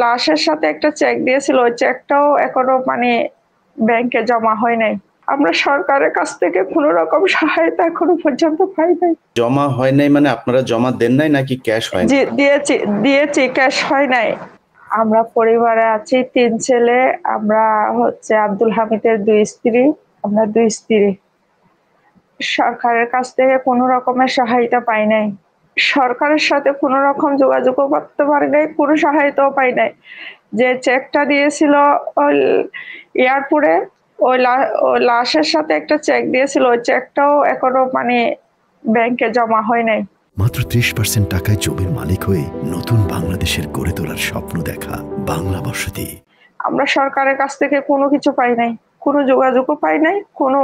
লাশের সাথে একটা চেক দিয়েছিল, ওই চেকটাও এখনো ব্যাংকে জমা হয় নাই। আমরা সরকারের কাছ থেকে কোনো রকম সহায়তা এখনো পর্যন্ত পাই নাই। জমা হয় নাই মানে আপনারা জমা দেন নাই নাকি ক্যাশ হয়? জি, দিয়েছি, ক্যাশ হয় নাই। আমরা পরিবারে আছি ৩ ছেলে। আমরা আব্দুল হামিদের ২ স্ত্রী, আমরা ২ স্ত্রী। সরকারের কাছ থেকে কোনো রকমের সহায়তা পাই নাই। সরকারের সাথে কোনো রকম যোগাযোগও করতে পারি নাই, কোনো সহায়তাও পাই নাই। যে চেকটা দিয়েছিল ওই এয়ারপোর্টে, ওই লাশের সাথে একটা চেক দিয়েছিল, ওই চেকটাও এখনো ব্যাংকে জমা হয় নাই। মাত্র ৩০% টাকায় জমির মালিক হয়ে নতুন বাংলাদেশের গড়ে তোলার স্বপ্ন দেখা বাংলা বসতি। আমরা সরকারের কাছ থেকে কোনো কিছু পাই নাই, কোনো যোগাযোগও পাই নাই, কোনো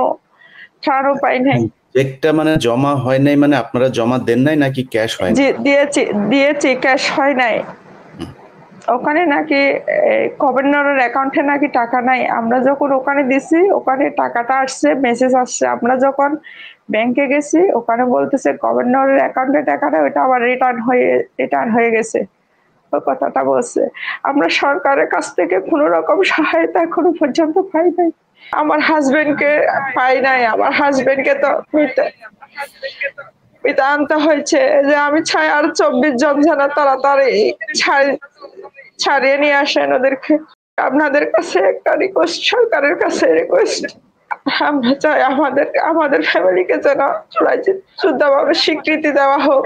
ছাড়ও পাই নাই। চেকটা জমা হয় নাই মানে আপনারা জমা দেন নাই নাকি ক্যাশ হয়? জি, দিয়েছি, ক্যাশ হয় নাই। ওখানে নাকি গভর্নরের অ্যাকাউন্টে নাকি টাকা নাই। আমরা যখন ওখানে দিছি, ওখানে টাকাটা আসছে, মেসেজ আসছে। আমরা যখন ব্যাংকে গেছি, ওখানে বলতেছে গভর্নরের অ্যাকাউন্টে টাকা নেই, ওটা আবার রিটার্ন হয়ে গেছে। ওই কথাটা বলছে। আমরা সরকারের কাছ থেকে কোনো রকম সহায়তা এখনো পর্যন্ত পাই নাই। আমার হাজবেন্ডকে পাই নাই। আমার হাজবেন্ডকে তো মিতা আনতে হয়েছে যে আমি চাই আর ২৪ জন যেন তাড়াতাড়ি ছাড়িয়ে নিয়ে আসেন ওদেরকে। আপনাদের কাছে একটা রিকোয়েস্ট, সরকারের কাছে রিকোয়েস্ট, আমরা চাই আমাদের ফ্যামিলিকে যেন শুদ্ধভাবে স্বীকৃতি দেওয়া হোক।